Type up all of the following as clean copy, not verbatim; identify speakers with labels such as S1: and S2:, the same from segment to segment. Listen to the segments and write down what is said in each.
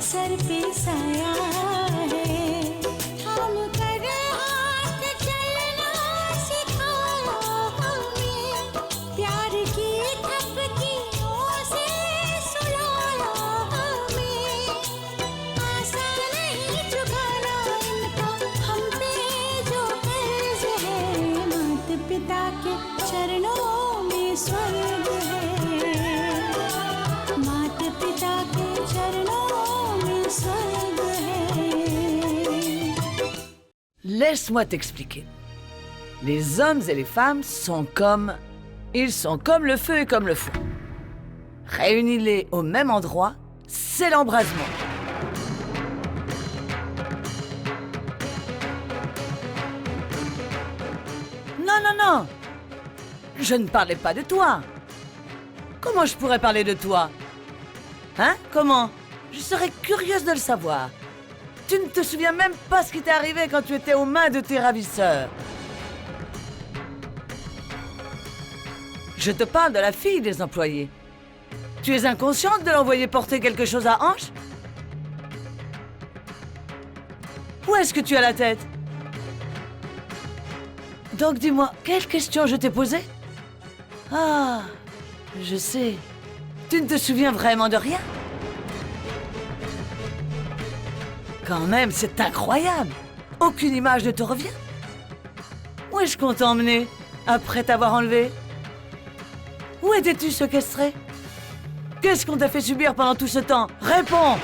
S1: सर पे साया है, थाम कर हाथ चलना सिखाया हमें, प्यार की थपकियों से सुलाया हमें, आसान नहीं चुकाना इनका हम पे जो कर्ज है, माता पिता के चरणों में स्वर्ग है, माता पिता के चरणों में स्वर्ग है।
S2: Laisse-moi t'expliquer. Les hommes et les femmes sont comme... Ils sont comme le feu et comme le fond. Réunis-les au même endroit, c'est l'embrasement. Non, non, non! Je ne parlais pas de toi. Comment je pourrais parler de toi? Hein? Comment? Je serais curieuse de le savoir. Tu ne te souviens même pas ce qui t'est arrivé quand tu étais aux mains de tes ravisseurs. Je te parle de la fille des employés. Tu es inconsciente de l'envoyer porter quelque chose à Hanche? Où est-ce que tu as la tête? Donc dis-moi, quelle question je t'ai posée? Ah, je sais. Tu ne te souviens vraiment de rien? Quand même, c'est incroyable. Aucune image ne te revient. Où est-ce qu'on t'a emmené après t'avoir enlevé? Où étais-tu séquestré? Qu'est-ce qu'on t'a fait subir pendant tout ce temps? Réponds!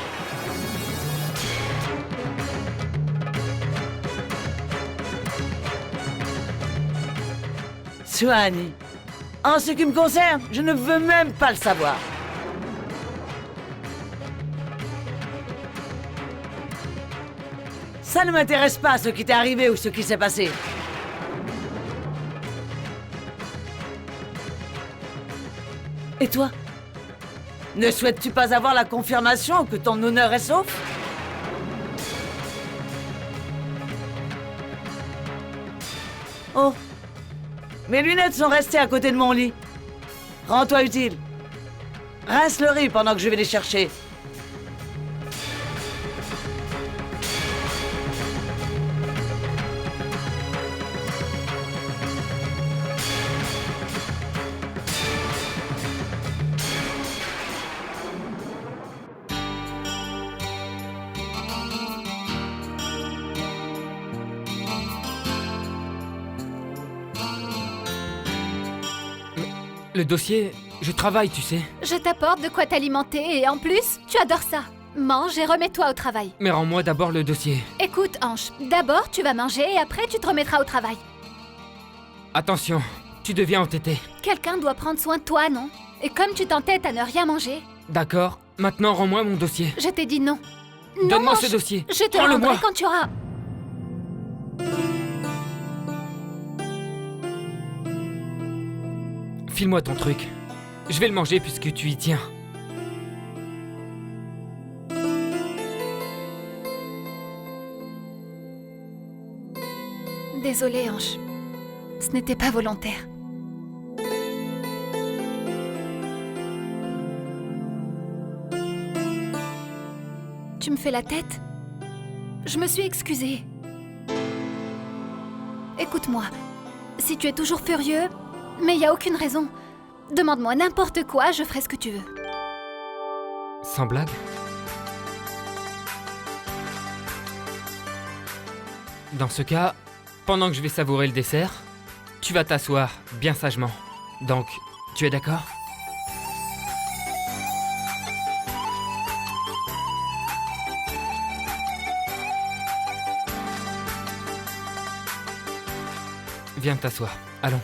S2: Suhani, en ce qui me concerne, je ne veux même pas le savoir. Ça ne m'intéresse pas ce qui t'est arrivé ou ce qui s'est passé. Et toi? Ne souhaites-tu pas avoir la confirmation que ton honneur est sauf? Oh, mes lunettes sont restées à côté de mon lit. Rends-toi utile. Rince le riz pendant que je vais les chercher.
S3: Le dossier, je travaille, tu sais.
S4: Je t'apporte de quoi t'alimenter et en plus, tu adores ça. Mange et remets-toi au travail.
S3: Mais rends-moi d'abord le dossier.
S4: Écoute, Hanche, d'abord tu vas manger et après tu te remettras au travail.
S3: Attention, tu deviens entêté.
S4: Quelqu'un doit prendre soin de toi, non? Et comme tu t'entêtes à ne rien manger...
S3: D'accord, maintenant rends-moi mon dossier.
S4: Je t'ai dit non. Non,
S3: Donne-moi
S4: Hanche,
S3: ce dossier.
S4: Je te le
S3: Prends-le-moi.
S4: rendrai quand tu auras...
S3: File-moi ton truc. Je vais le manger puisque tu y tiens.
S4: Désolée, Hanche. Ce n'était pas volontaire. Tu me fais la tête? Je me suis excusée. Écoute-moi. Si tu es toujours furieux, mais il n'y a aucune raison. Demande-moi n'importe quoi, je ferai ce que tu veux.
S3: Sans blague? Dans ce cas, pendant que je vais savourer le dessert, tu vas t'asseoir bien sagement. Donc, tu es d'accord? Viens t'asseoir. Allons.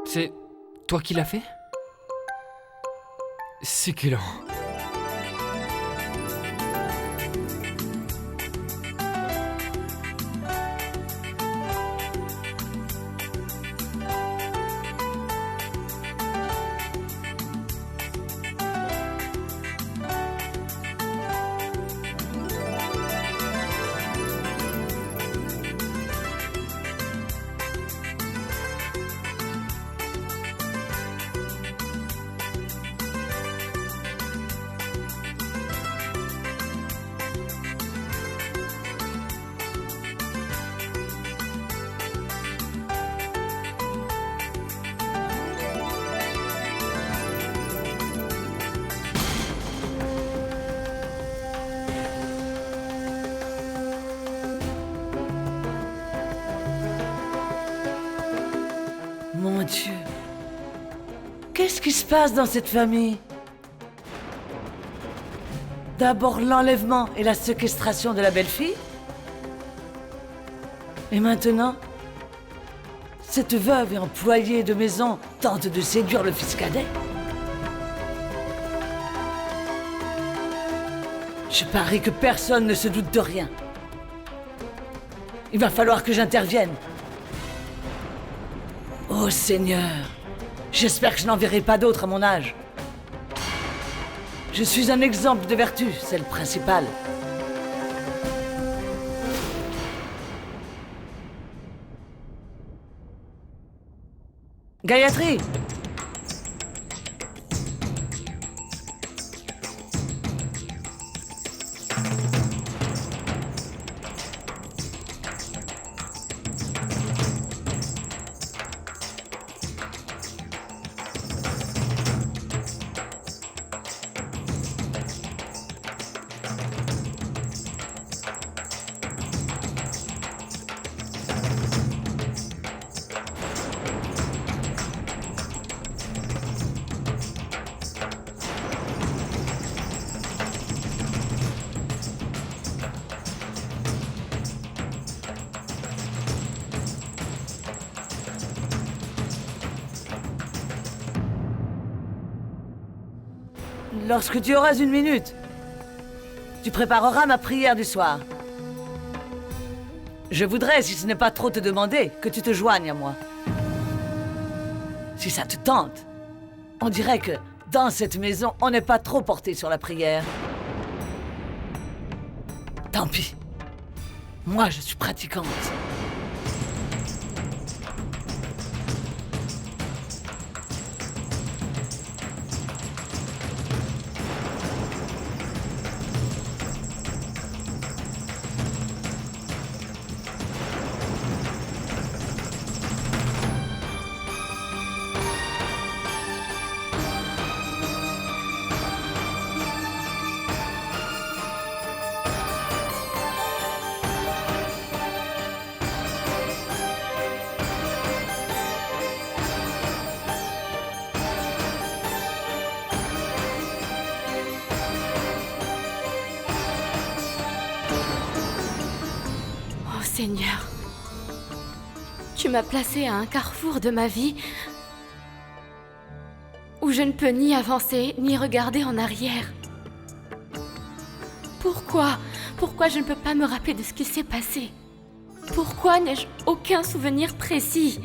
S3: C'est toi qui l'as fait? Succulent.
S2: Qu'est-ce qui se passe dans cette famille? D'abord l'enlèvement et la séquestration de la belle-fille. Et maintenant, cette veuve et employée de maison tente de séduire le fils cadet. Je parie que personne ne se doute de rien. Il va falloir que j'intervienne. Oh Seigneur, j'espère que je n'en verrai pas d'autres à mon âge. Je suis un exemple de vertu, c'est le principal. Gayatri! Lorsque tu auras une minute, tu prépareras ma prière du soir. Je voudrais, si ce n'est pas trop te demander, que tu te joignes à moi. Si ça te tente, on dirait que dans cette maison, on n'est pas trop porté sur la prière. Tant pis. Moi, je suis pratiquante.
S5: Seigneur, tu m'as placée à un carrefour de ma vie où je ne peux ni avancer ni regarder en arrière. Pourquoi je ne peux pas me rappeler de ce qui s'est passé? Pourquoi n'ai-je aucun souvenir précis?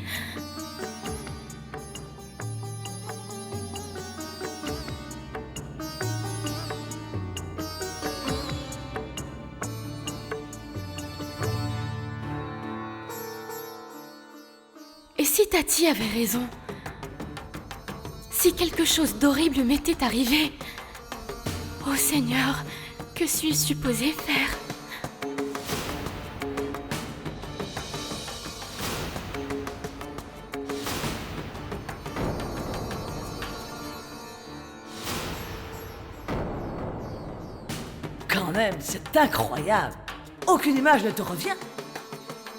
S5: Et si Tati avait raison? Si quelque chose d'horrible m'était arrivé? Oh Seigneur, que suis-je supposée faire?
S2: Quand même, c'est incroyable. Aucune image ne te revient.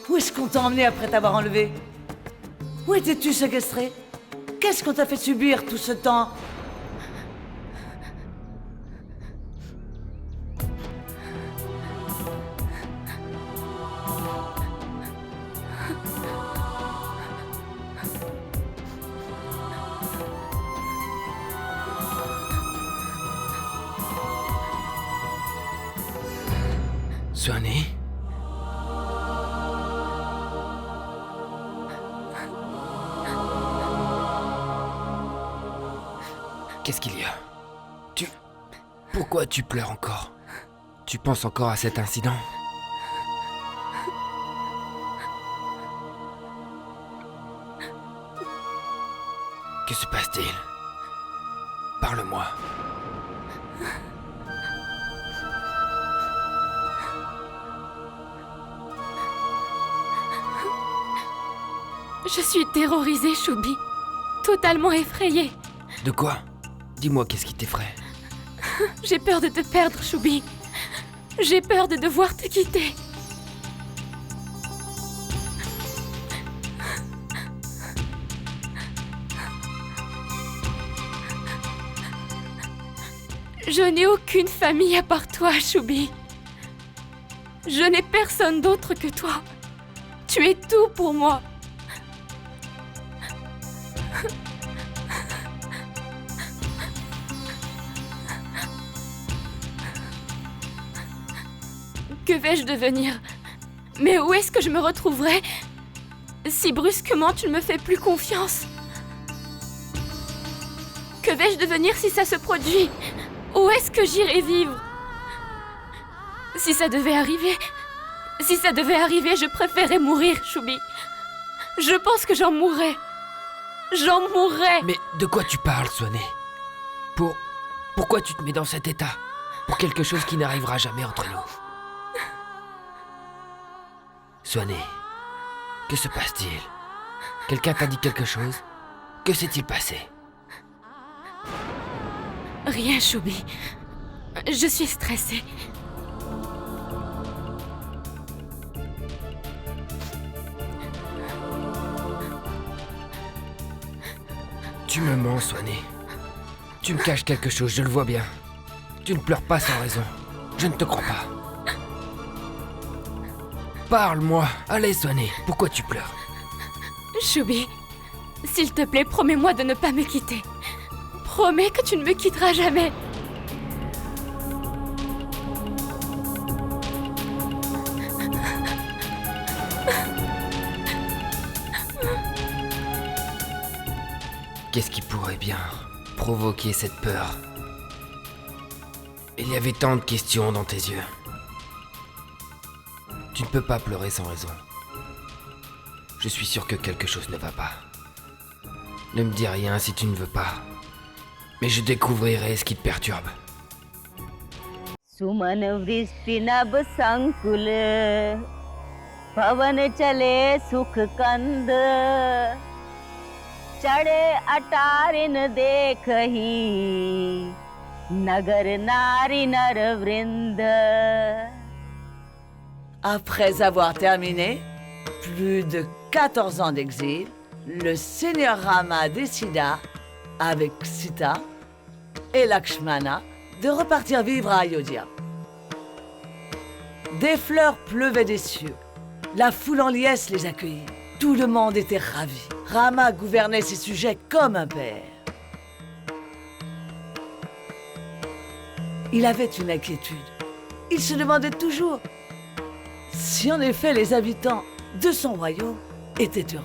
S2: Où est-ce qu'on t'a emmené après t'avoir enlevé? Où étais-tu séquestré? Qu'est-ce qu'on t'a fait subir tout ce temps?
S3: Soigné? Qu'est-ce qu'il y a? Pourquoi tu pleures encore? Tu penses encore à cet incident? Que se passe-t-il? Parle-moi.
S5: Je suis terrorisée, Choubi. Totalement effrayée.
S3: De quoi? Dis-moi qu'est-ce qui t'effraie?
S5: J'ai peur de te perdre, Choubi. J'ai peur de devoir te quitter. Je n'ai aucune famille à part toi, Choubi. Je n'ai personne d'autre que toi. Tu es tout pour moi. Que vais-je devenir? Mais où est-ce que je me retrouverai si brusquement tu ne me fais plus confiance? Que vais-je devenir si ça se produit? Où est-ce que j'irai vivre? Si ça devait arriver, je préférerais mourir, Choubi. Je pense que j'en mourrais. J'en mourrais.
S6: Mais de quoi tu parles, Swané? Pourquoi tu te mets dans cet état? Pour quelque chose qui n'arrivera jamais entre nous. Swané, que se passe-t-il? Quelqu'un t'a dit quelque chose? Que s'est-il passé?
S5: Rien, Choubi. Je suis stressée.
S6: Tu me mens, Swané. Tu me caches quelque chose, je le vois bien. Tu ne pleures pas sans raison. Je ne te crois pas. Parle-moi. Allez, Swané, pourquoi tu pleures?
S5: Choubi, s'il te plaît, promets-moi de ne pas me quitter. Promets que tu ne me quitteras jamais.
S6: Qu'est-ce qui pourrait bien provoquer cette peur? Il y avait tant de questions dans tes yeux. Tu ne peux pas pleurer sans raison. Je suis sûr que quelque chose ne va pas. Ne me dis rien si tu ne veux pas. Mais je découvrirai ce qui te perturbe.
S7: सुमन वृष्टि नभ संकुल पवन चले सुख कंद चढ़े अटारिन देखही नगर नारी नर वृंद.
S2: Après avoir terminé plus de 14 ans d'exil, le seigneur Rama décida, avec Sita et Lakshmana, de repartir vivre à Ayodhya. Des fleurs pleuvaient des cieux. La foule en liesse les accueillit. Tout le monde était ravi. Rama gouvernait ses sujets comme un père. Il avait une inquiétude. Il se demandait toujours si en effet les habitants de son royaume étaient heureux.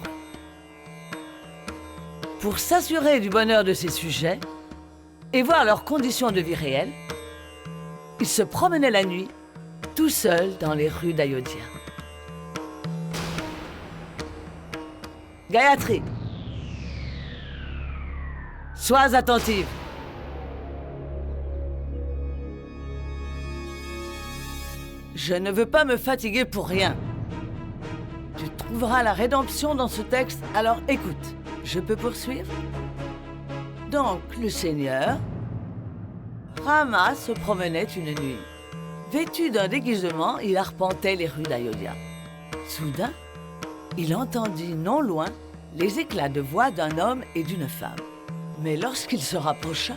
S2: Pour s'assurer du bonheur de ses sujets et voir leurs conditions de vie réelles, il se promenait la nuit, tout seul dans les rues d'Ayodhya. Gayatri, sois attentive. Je ne veux pas me fatiguer pour rien. Tu trouveras la rédemption dans ce texte, alors écoute. Je peux poursuivre? Donc, le seigneur, Rama se promenait une nuit. Vêtu d'un déguisement, il arpentait les rues d'Ayodhya. Soudain, il entendit non loin les éclats de voix d'un homme et d'une femme. Mais lorsqu'il se rapprocha,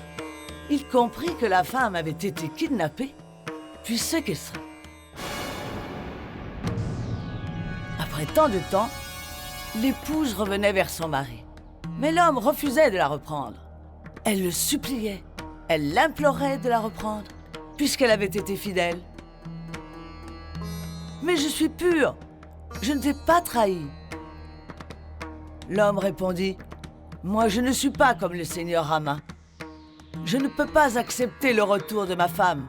S2: il comprit que la femme avait été kidnappée, puis séquestrée. Après tant de temps, l'épouse revenait vers son mari. Mais l'homme refusait de la reprendre. Elle le suppliait, elle l'implorait de la reprendre, puisqu'elle avait été fidèle. « Mais je suis pure, je ne t'ai pas trahi. » L'homme répondit, « Moi je ne suis pas comme le seigneur Rama. Je ne peux pas accepter le retour de ma femme,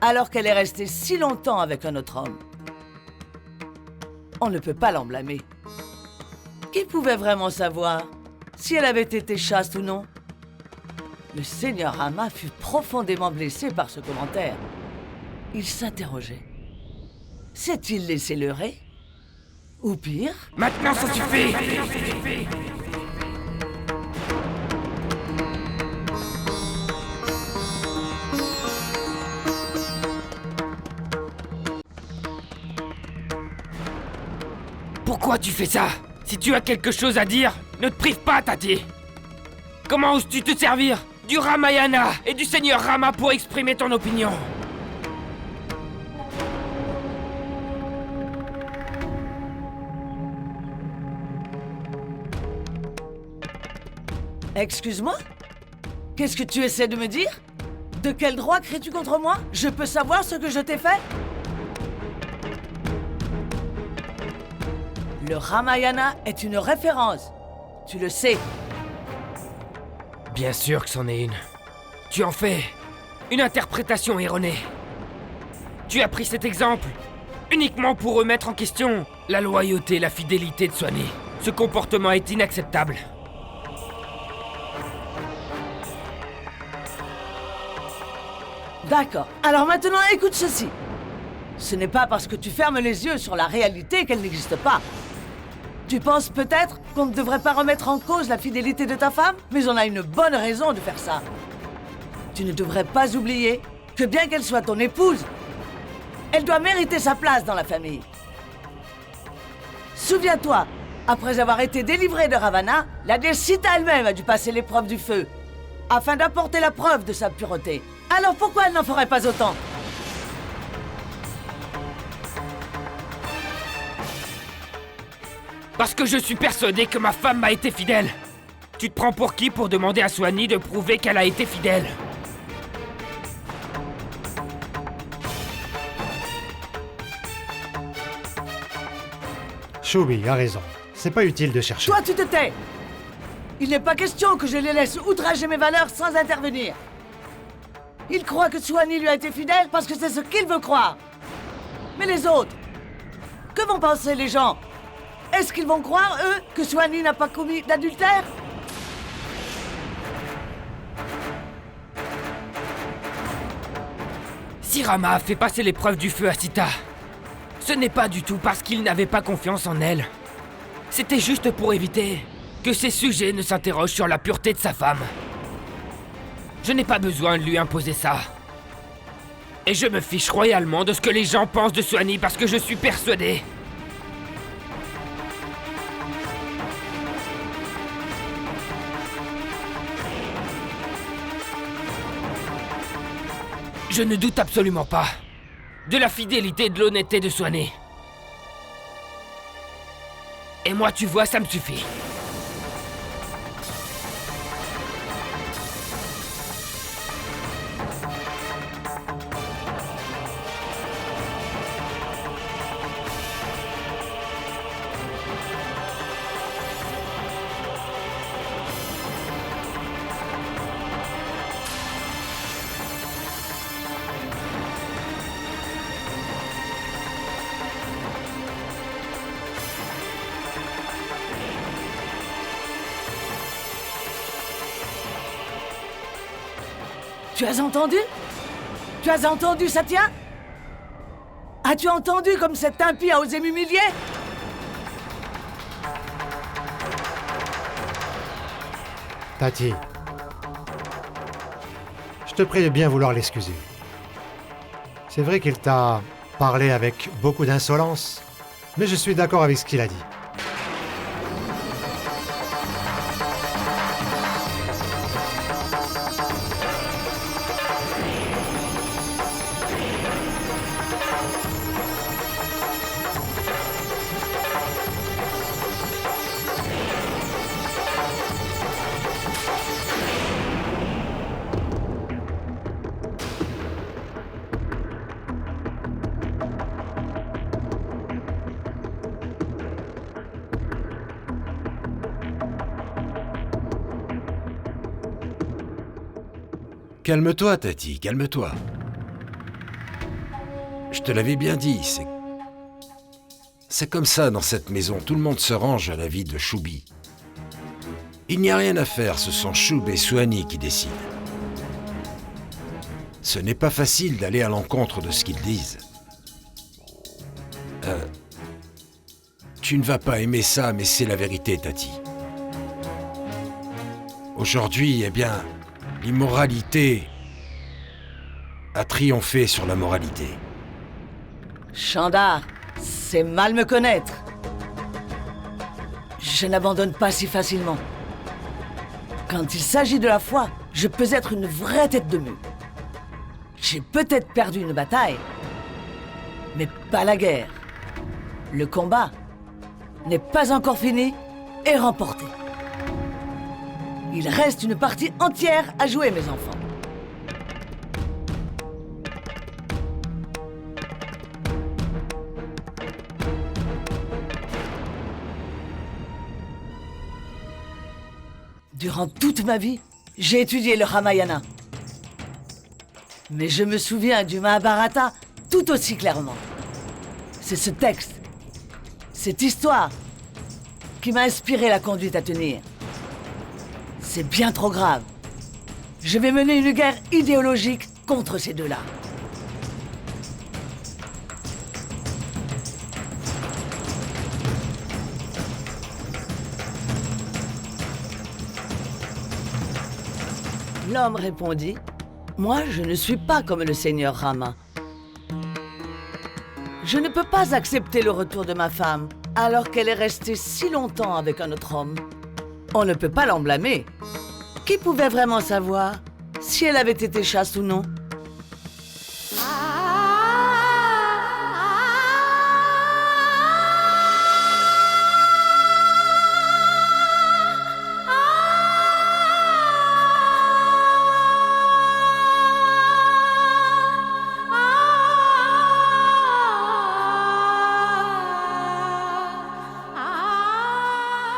S2: alors qu'elle est restée si longtemps avec un autre homme. On ne peut pas l'en blâmer. Qui pouvait vraiment savoir si elle avait été chaste ou non? » Le seigneur Rama fut profondément blessé par ce commentaire. Il s'interrogeait. S'est-il laissé leurrer? Ou pire?
S6: Maintenant, ça suffit! Pourquoi tu fais ça? Si tu as quelque chose à dire, ne te prive pas, Tati! Comment oses-tu te servir du Ramayana et du Seigneur Rama pour exprimer ton opinion.
S2: Excuse-moi? Qu'est-ce que tu essaies de me dire? De quel droit cries-tu contre moi? Je peux savoir ce que je t'ai fait? Le Ramayana est une référence. Tu le sais.
S6: Bien sûr que c'en est une. Tu en fais une interprétation erronée. Tu as pris cet exemple uniquement pour remettre en question la loyauté et la fidélité de Swanee. Ce comportement est inacceptable.
S2: D'accord. Alors maintenant, écoute ceci. Ce n'est pas parce que tu fermes les yeux sur la réalité qu'elle n'existe pas. Tu penses peut-être qu'on ne devrait pas remettre en cause la fidélité de ta femme? Mais on a une bonne raison de faire ça. Tu ne devrais pas oublier que bien qu'elle soit ton épouse, elle doit mériter sa place dans la famille. Souviens-toi, après avoir été délivrée de Ravana, la déesse Sita elle-même a dû passer l'épreuve du feu, afin d'apporter la preuve de sa pureté. Alors pourquoi elle n'en ferait pas autant?
S6: Parce que je suis persuadé que ma femme m'a été fidèle. Tu te prends pour qui pour demander à Swanee de prouver qu'elle a été fidèle?
S8: Shubi a raison. C'est pas utile de chercher.
S2: Toi, tu te tais! Il n'est pas question que je les laisse outrager mes valeurs sans intervenir. Il croit que Swanee lui a été fidèle parce que c'est ce qu'il veut croire. Mais les autres, que vont penser les gens? Est-ce qu'ils vont croire, eux, que Swanee n'a pas commis d'adultère?
S6: Si Rama a fait passer l'épreuve du feu à Sita, ce n'est pas du tout parce qu'il n'avait pas confiance en elle. C'était juste pour éviter que ses sujets ne s'interrogent sur la pureté de sa femme. Je n'ai pas besoin de lui imposer ça. Et je me fiche royalement de ce que les gens pensent de Swanee parce que je suis persuadé. Je ne doute absolument pas de la fidélité et de l'honnêteté de Swanee. Et moi, tu vois, ça me suffit.
S2: Tu as entendu? Tu as entendu, Satya? As-tu entendu comme cet impie a osé m'humilier?
S8: Tati, je te prie de bien vouloir l'excuser. C'est vrai qu'il t'a parlé avec beaucoup d'insolence, mais je suis d'accord avec ce qu'il a dit.
S9: Calme-toi, Tati, calme-toi. Je te l'avais bien dit, c'est comme ça dans cette maison, tout le monde se range à la vie de Shubi. Il n'y a rien à faire, ce sont Shub et Swanee qui décident. Ce n'est pas facile d'aller à l'encontre de ce qu'ils disent. Tu ne vas pas aimer ça, mais c'est la vérité, Tati. Aujourd'hui, eh bien, l'immoralité a triomphé sur la moralité.
S2: Chandar, c'est mal me connaître. Je n'abandonne pas si facilement. Quand il s'agit de la foi, je peux être une vraie tête de mule. J'ai peut-être perdu une bataille, mais pas la guerre. Le combat n'est pas encore fini et remporté. Il reste une partie entière à jouer, mes enfants. Durant toute ma vie, j'ai étudié le Ramayana. Mais je me souviens du Mahabharata tout aussi clairement. C'est ce texte, cette histoire, qui m'a inspiré la conduite à tenir. C'est bien trop grave. Je vais mener une guerre idéologique contre ces deux-là. L'homme répondit, « Moi, je ne suis pas comme le seigneur Rama. Je ne peux pas accepter le retour de ma femme, alors qu'elle est restée si longtemps avec un autre homme. On ne peut pas l'en blâmer. Qui pouvait vraiment savoir si elle avait été chaste ou non ?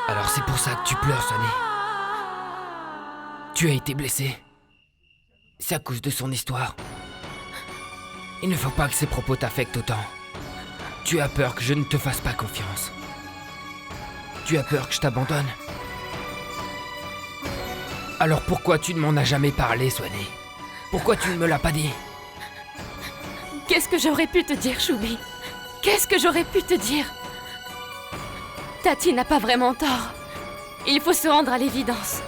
S6: Alors c'est pour ça que tu pleures, Swanee. Tu as été blessé. C'est à cause de son histoire. Il ne faut pas que ses propos t'affectent autant. Tu as peur que je ne te fasse pas confiance. Tu as peur que je t'abandonne. Alors pourquoi tu ne m'en as jamais parlé, Swanee? Pourquoi tu ne me l'as pas dit?
S5: Qu'est-ce que j'aurais pu te dire, Choubi? Qu'est-ce que j'aurais pu te dire? Tati n'a pas vraiment tort. Il faut se rendre à l'évidence.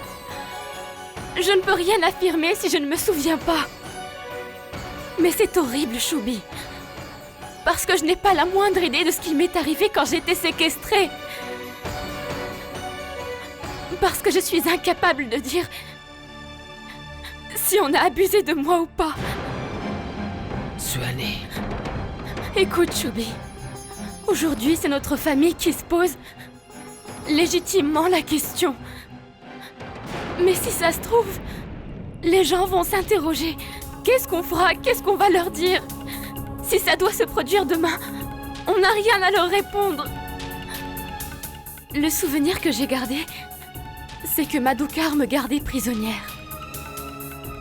S5: Je ne peux rien affirmer si je ne me souviens pas. Mais c'est horrible, Choubi. Parce que je n'ai pas la moindre idée de ce qui m'est arrivé quand j'étais séquestrée. Parce que je suis incapable de dire si on a abusé de moi ou pas.
S6: Swanee.
S5: Écoute, Choubi. Aujourd'hui, c'est notre famille qui se pose légitimement la question. Mais si ça se trouve, les gens vont s'interroger. Qu'est-ce qu'on fera? Qu'est-ce qu'on va leur dire? Si ça doit se produire demain, on n'a rien à leur répondre. Le souvenir que j'ai gardé, c'est que Madukar me gardait prisonnière.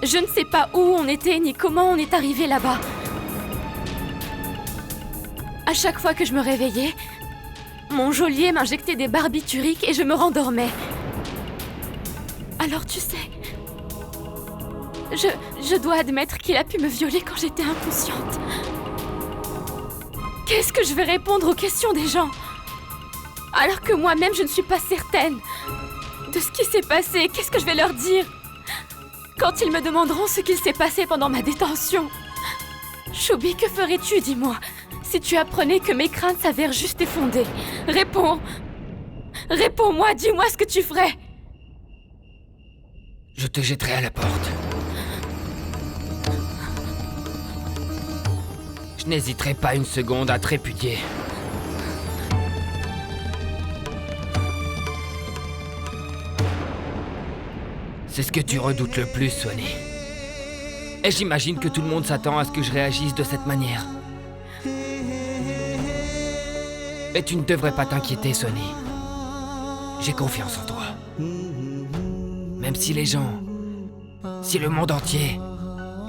S5: Je ne sais pas où on était ni comment on est arrivé là-bas. À chaque fois que je me réveillais, mon geôlier m'injectait des barbituriques et je me rendormais. Alors tu sais, je dois admettre qu'il a pu me violer quand j'étais inconsciente. Qu'est-ce que je vais répondre aux questions des gens? Alors que moi-même je ne suis pas certaine de ce qui s'est passé. Qu'est-ce que je vais leur dire quand ils me demanderont ce qu'il s'est passé pendant ma détention? Choubi, que ferais-tu, dis-moi, si tu apprenais que mes craintes s'avèrent juste et fondées? Réponds. Réponds-moi, dis-moi ce que tu ferais.
S6: Je te jetterai à la porte. Je n'hésiterai pas une seconde à te répudier. C'est ce que tu redoutes le plus, Swanee. Et j'imagine que tout le monde s'attend à ce que je réagisse de cette manière. Mais tu ne devrais pas t'inquiéter, Swanee. J'ai confiance en toi. Même si les gens, si le monde entier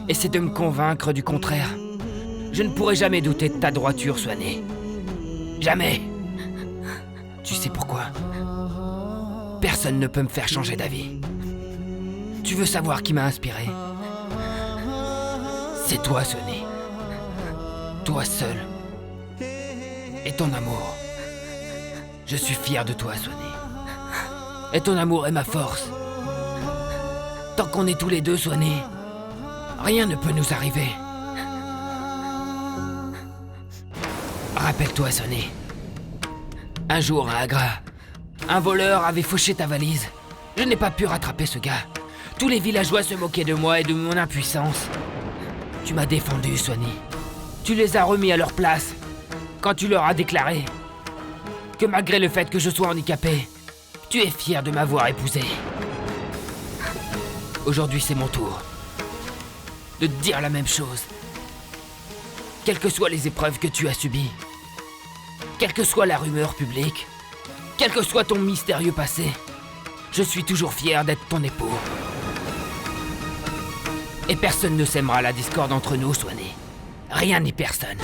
S6: essaie de me convaincre du contraire, je ne pourrai jamais douter de ta droiture, Swanee. Jamais. Tu sais pourquoi? Personne ne peut me faire changer d'avis. Tu veux savoir qui m'a inspiré? C'est toi, Swanee. Toi seul. Et ton amour. Je suis fier de toi, Swanee. Et ton amour est ma force. Tant qu'on est tous les deux, Swanee, rien ne peut nous arriver. Rappelle-toi, Swanee. Un jour à Agra, un voleur avait fauché ta valise. Je n'ai pas pu rattraper ce gars. Tous les villageois se moquaient de moi et de mon impuissance. Tu m'as défendu, Swanee. Tu les as remis à leur place quand tu leur as déclaré que malgré le fait que je sois handicapé, tu es fier de m'avoir épousé. Aujourd'hui, c'est mon tour de te dire la même chose. Quelles que soient les épreuves que tu as subies, quelle que soit la rumeur publique, quel que soit ton mystérieux passé, je suis toujours fier d'être ton époux. Et personne ne sèmera la discorde entre nous, Swanee. Rien ni personne.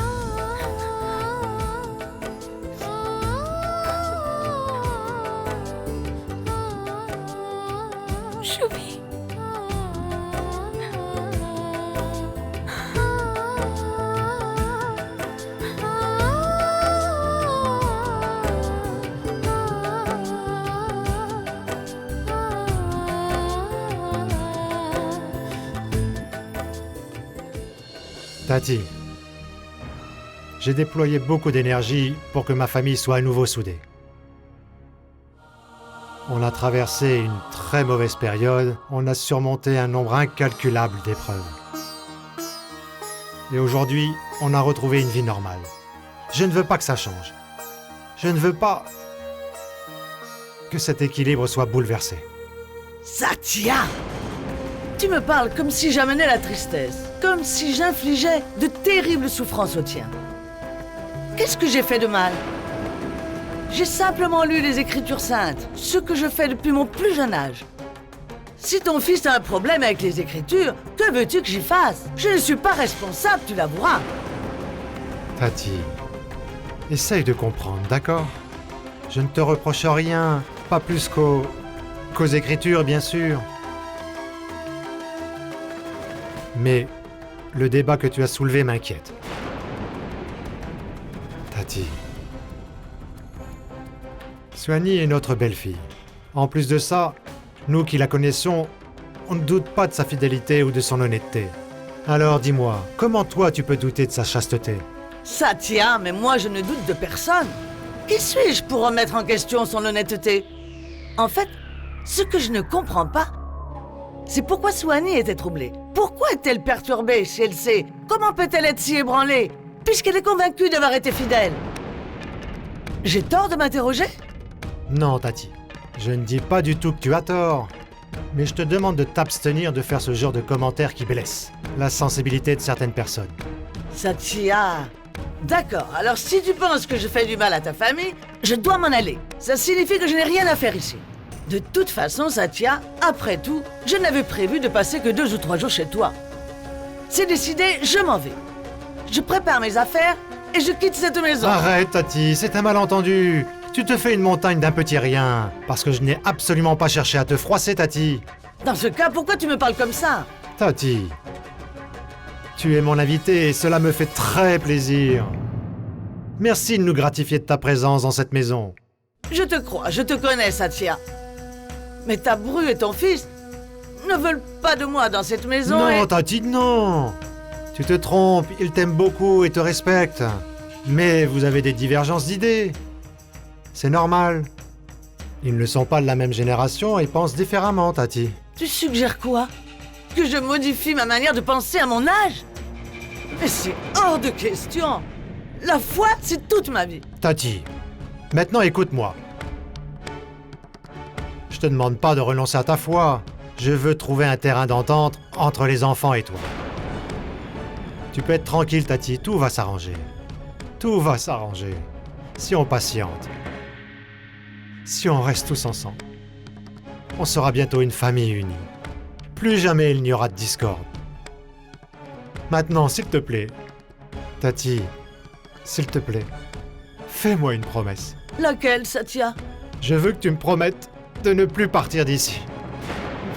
S5: Choubi.
S8: Tati, j'ai déployé beaucoup d'énergie pour que ma famille soit à nouveau soudée. On a traversé une très mauvaise période, on a surmonté un nombre incalculable d'épreuves. Et aujourd'hui, on a retrouvé une vie normale. Je ne veux pas que ça change. Je ne veux pas que cet équilibre soit bouleversé.
S2: Satya! Tu me parles comme si j'amenais la tristesse, comme si j'infligeais de terribles souffrances au tien. Qu'est-ce que j'ai fait de mal? J'ai simplement lu les Écritures saintes, ce que je fais depuis mon plus jeune âge. Si ton fils a un problème avec les Écritures, que veux-tu que j'y fasse? Je ne suis pas responsable, tu l'avoueras.
S8: Tati, essaye de comprendre, d'accord? Je ne te reproche rien, pas plus qu'aux Écritures, bien sûr. Mais le débat que tu as soulevé m'inquiète. Tati. Swanee est notre belle-fille. En plus de ça, nous qui la connaissons, on ne doute pas de sa fidélité ou de son honnêteté. Alors dis-moi, comment toi tu peux douter de sa chasteté?
S2: Satya, mais moi je ne doute de personne. Qui suis-je pour remettre en question son honnêteté? En fait, ce que je ne comprends pas, c'est pourquoi Swanee était troublée. Pourquoi est-elle perturbée si elle sait? Comment peut-elle être si ébranlée, puisqu'elle est convaincue d'avoir été fidèle? J'ai tort de m'interroger?
S8: Non, Tati. Je ne dis pas du tout que tu as tort. Mais je te demande de t'abstenir de faire ce genre de commentaires qui blessent la sensibilité de certaines personnes.
S2: Satya... D'accord, alors si tu penses que je fais du mal à ta famille, je dois m'en aller. Ça signifie que je n'ai rien à faire ici. De toute façon, Satya, après tout, je n'avais prévu de passer que 2 ou 3 jours chez toi. C'est décidé, je m'en vais. Je prépare mes affaires et je quitte cette maison.
S8: Arrête, Tati, c'est un malentendu. Tu te fais une montagne d'un petit rien. Parce que je n'ai absolument pas cherché à te froisser, Tati.
S2: Dans ce cas, pourquoi tu me parles comme ça?
S8: Tati, tu es mon invité et cela me fait très plaisir. Merci de nous gratifier de ta présence dans cette maison.
S2: Je te crois, je te connais, Satya. Mais ta bru et ton fils ne veulent pas de moi dans cette maison
S8: Non,
S2: et...
S8: Tati, non. Tu te trompes, ils t'aiment beaucoup et te respectent. Mais vous avez des divergences d'idées. C'est normal. Ils ne sont pas de la même génération et pensent différemment, Tati.
S2: Tu suggères quoi? Que je modifie ma manière de penser à mon âge? Mais c'est hors de question. La foi, c'est toute ma vie.
S8: Tati, maintenant écoute-moi. Je te demande pas de renoncer à ta foi. Je veux trouver un terrain d'entente entre les enfants et toi. Tu peux être tranquille, Tati, tout va s'arranger. Tout va s'arranger. Si on patiente. Si on reste tous ensemble. On sera bientôt une famille unie. Plus jamais il n'y aura de discorde. Maintenant, s'il te plaît, Tati, s'il te plaît, fais-moi une promesse.
S2: Laquelle, Satya?
S8: Je veux que tu me promettes de ne plus partir d'ici.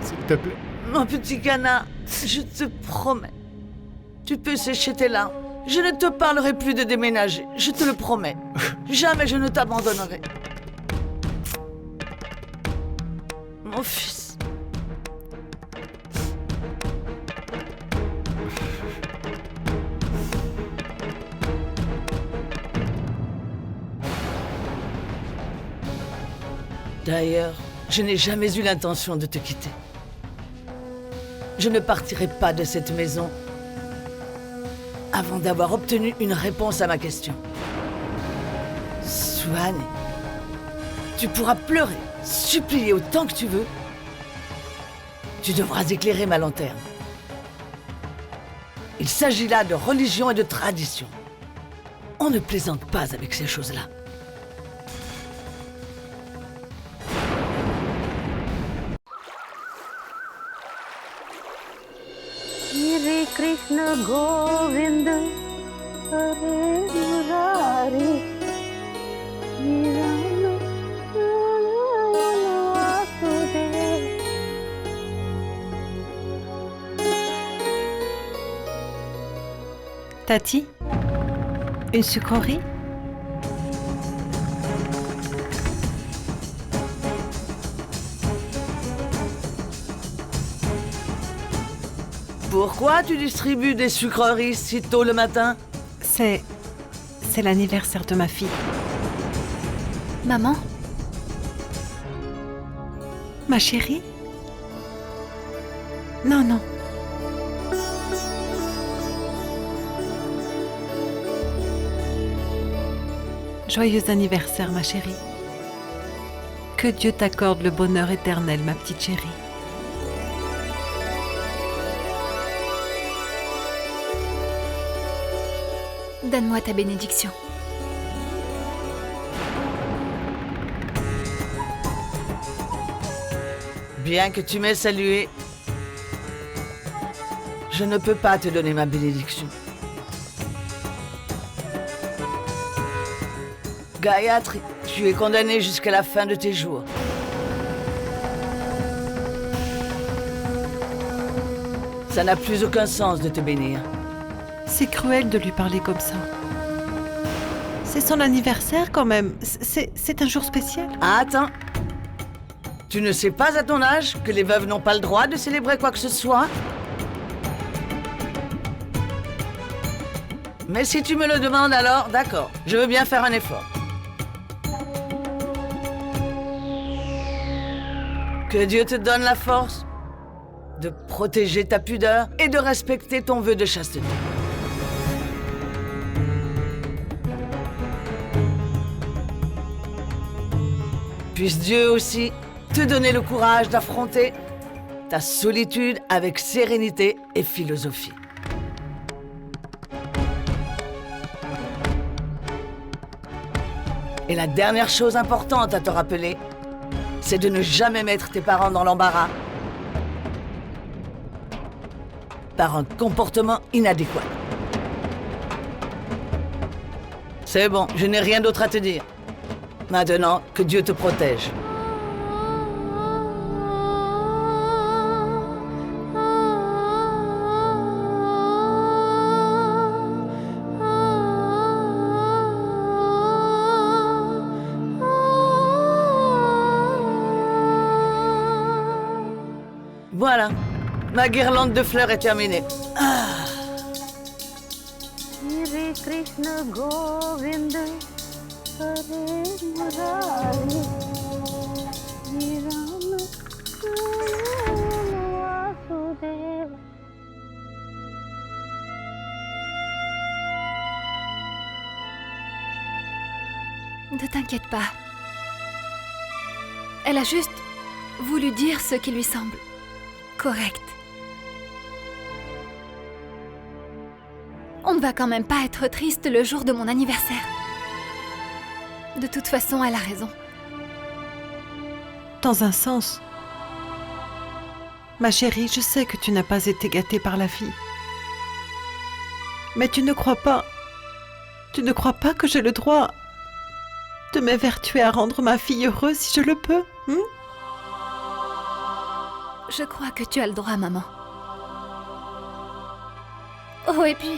S8: S'il te plaît.
S2: Mon petit canard, je te promets. Tu peux sécher tes larmes. Je ne te parlerai plus de déménager, je te le promets. Jamais je ne t'abandonnerai. Mon fils. D'ailleurs, je n'ai jamais eu l'intention de te quitter. je ne partirai pas de cette maison avant d'avoir obtenu une réponse à ma question. Suhani, tu pourras pleurer, supplier autant que tu veux. Tu devras éclairer ma lanterne. Il s'agit là de religion et de tradition. On ne plaisante pas avec ces choses-là.
S7: Hare Krishna Govinda Hare Murari Nirana Vasudeva.
S10: Tati, une sucrerie?
S2: Pourquoi tu distribues des sucreries si tôt le matin?
S10: C'est l'anniversaire de ma fille.
S4: Maman,
S10: Ma chérie? Non, non. Joyeux anniversaire, ma chérie. Que Dieu t'accorde le bonheur éternel, ma petite chérie.
S4: donne-moi ta bénédiction.
S2: Bien que tu m'aies salué, je ne peux pas te donner ma bénédiction. Gayatri, tu es condamnée jusqu'à la fin de tes jours. Ça n'a plus aucun sens de te bénir.
S10: C'est cruel de lui parler comme ça. C'est son anniversaire quand même. C'est un jour spécial.
S2: Ah, attends. Tu ne sais pas à ton âge que les veuves n'ont pas le droit de célébrer quoi que ce soit? Mais si tu me le demandes alors, d'accord, je veux bien faire un effort. Que Dieu te donne la force de protéger ta pudeur et de respecter ton vœu de chasteté. Puisse Dieu aussi te donner le courage d'affronter ta solitude avec sérénité et philosophie. Et la dernière chose importante à te rappeler, c'est de ne jamais mettre tes parents dans l'embarras par un comportement inadéquat. C'est bon, je n'ai rien d'autre à te dire. Maintenant, que Dieu te protège. Voilà, ma guirlande de fleurs est terminée.
S7: Hare Krishna Govinda Hare Murari Nirana Vasudeva.
S4: Ne t'inquiète pas. Elle a juste voulu dire ce qui lui semble correct. On ne va quand même pas être triste le jour de mon anniversaire. De toute façon, elle a raison.
S10: Dans un sens. Ma chérie, je sais que tu n'as pas été gâtée par la vie. Mais tu ne crois pas que j'ai le droit de m'évertuer à rendre ma fille heureuse si je le peux, hein?
S4: Je crois que tu as le droit, maman. Oh, et puis,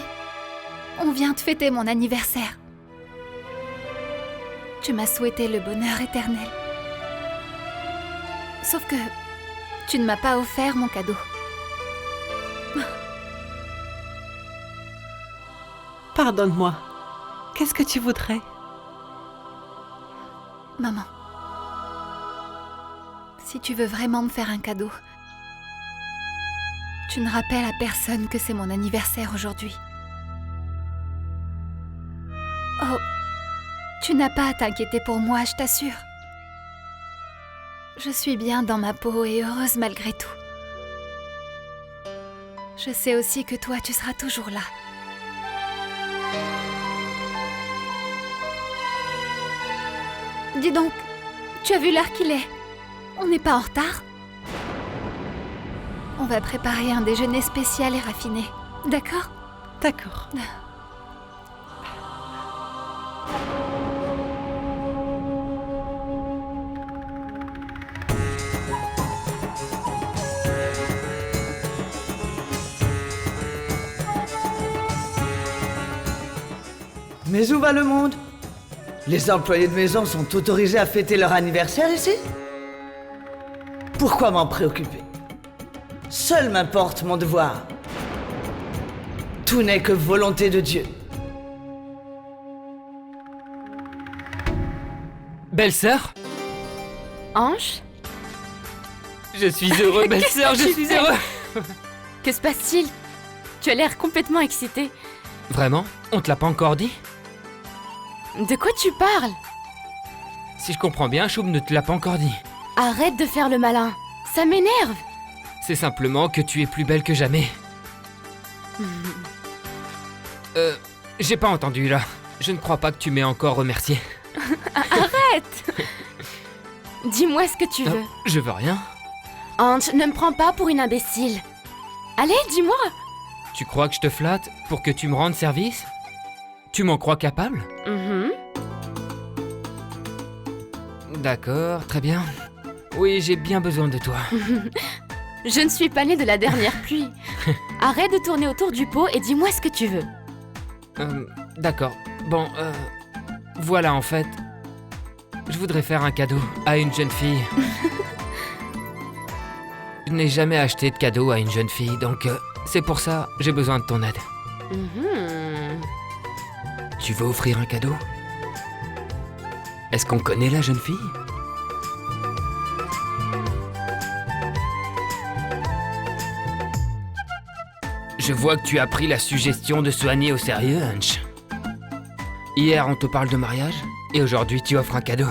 S4: on vient de fêter mon anniversaire. Tu m'as souhaité le bonheur éternel. Sauf que tu ne m'as pas offert mon cadeau.
S10: Pardonne-moi. Qu'est-ce que tu voudrais?
S4: Maman, si tu veux vraiment me faire un cadeau, Tu ne rappelles à personne que c'est mon anniversaire aujourd'hui. Oh, tu n'as pas à t'inquiéter pour moi, je t'assure. Je suis bien dans ma peau et heureuse malgré tout. Je sais aussi que toi, tu seras toujours là. Dis donc, tu as vu l'heure qu'il est? On n'est pas en retard? On va préparer un déjeuner spécial et raffiné, d'accord?
S10: D'accord.
S2: Mais où va le monde? Les employés de maison sont autorisés à fêter leur anniversaire ici? Pourquoi m'en préoccuper? Seul m'importe mon devoir. Tout n'est que volonté de Dieu.
S3: Belle-sœur?
S5: Ange?
S3: Je suis heureux, belle-sœur, je suis heureux.
S5: Que se passe-t-il? Tu as l'air complètement excitée.
S3: Vraiment? On te l'a pas encore dit?
S5: De quoi tu parles?
S3: Si je comprends bien, Choub ne te l'a pas encore dit.
S5: Arrête de faire le malin. Ça m'énerve.
S3: C'est simplement que tu es plus belle que jamais. J'ai pas entendu là. Je ne crois pas que tu m'aies encore remercié.
S5: Arrête. Dis-moi ce que tu veux.
S3: Je veux rien.
S5: Ange, ne me prends pas pour une imbécile. Allez, dis-moi.
S3: Tu crois que je te flatte pour que tu me rendes service? Tu m'en crois capable? D'accord, très bien. Oui, j'ai bien besoin de toi.
S5: Je ne suis pas née de la dernière pluie. Arrête de tourner autour du pot et dis-moi ce que tu veux.
S3: D'accord. Bon, voilà en fait. Je voudrais faire un cadeau à une jeune fille. Je n'ai jamais acheté de cadeau à une jeune fille, donc c'est pour ça j'ai besoin de ton aide. Tu veux offrir un cadeau? Est-ce qu'on connaît la jeune fille? Je vois que tu as pris la suggestion de soigner au sérieux, Hunch. Hier, on te parle de mariage, et aujourd'hui, tu offres un cadeau.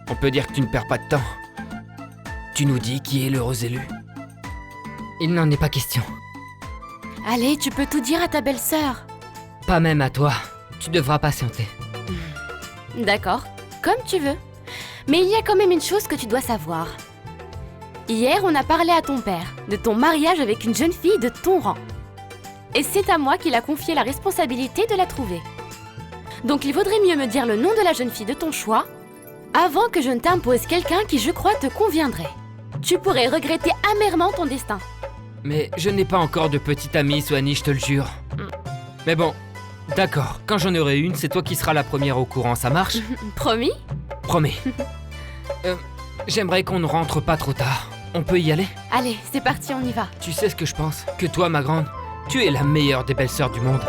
S3: On peut dire que tu ne perds pas de temps. Tu nous dis qui est l'heureux élu. Il n'en est pas question.
S5: Allez, tu peux tout dire à ta belle-sœur.
S3: Pas même à toi. Tu devras patienter.
S5: D'accord, comme tu veux. Mais il y a quand même une chose que tu dois savoir. Hier, on a parlé à ton père de ton mariage avec une jeune fille de ton rang. Et c'est à moi qu'il a confié la responsabilité de la trouver. Donc il vaudrait mieux me dire le nom de la jeune fille de ton choix avant que je ne t'impose quelqu'un qui, je crois, te conviendrait. Tu pourrais regretter amèrement ton destin.
S3: Mais je n'ai pas encore de petite amie, Soani, je te le jure. Mais bon, d'accord, quand j'en aurai une, c'est toi qui seras la première au courant, ça marche?
S5: Promis?
S3: Promis. J'aimerais qu'on ne rentre pas trop tard. On peut y aller?
S5: Allez, c'est parti, on y va.
S3: Tu sais ce que je pense? Que toi, ma grande, tu es la meilleure des belles-sœurs du monde.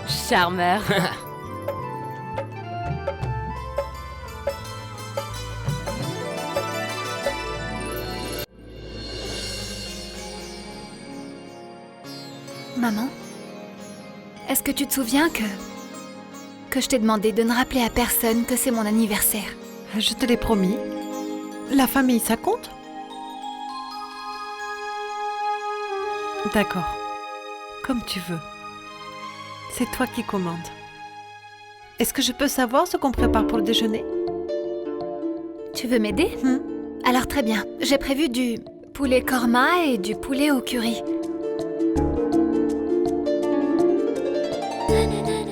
S5: Charmeur.
S4: Maman, est-ce que tu te souviens que je t'ai demandé de ne rappeler à personne que c'est mon anniversaire?
S10: Je te l'ai promis. La famille, ça compte? D'accord. Comme tu veux. C'est toi qui commandes. Est-ce que je peux savoir ce qu'on prépare pour le déjeuner?
S4: Tu veux m'aider? Alors très bien. J'ai prévu du poulet korma et du poulet au curry.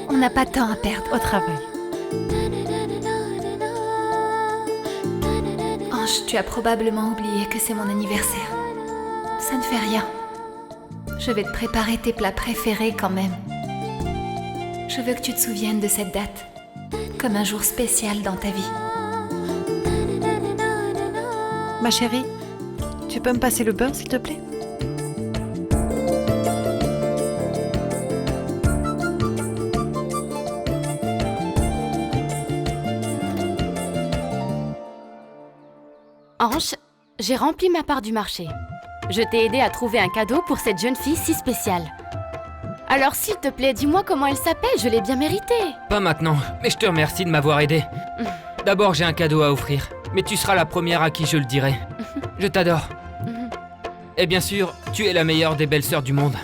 S4: On n'a pas de temps à perdre.
S10: Au travail.
S4: Ange, tu as probablement oublié que c'est mon anniversaire. Ça ne fait rien. Je vais te préparer tes plats préférés quand même. Je veux que tu te souviennes de cette date, comme un jour spécial dans ta vie.
S10: Ma chérie, tu peux me passer le beurre, s'il te plaît?
S5: Ange, j'ai rempli ma part du marché. Je t'ai aidé à trouver un cadeau pour cette jeune fille si spéciale. Alors s'il te plaît, dis-moi comment elle s'appelle, je l'ai bien méritée.
S3: Pas maintenant, mais je te remercie de m'avoir aidé. D'abord, j'ai un cadeau à offrir, mais tu seras la première à qui je le dirai. Je t'adore. Et bien sûr, tu es la meilleure des belles sœurs du monde.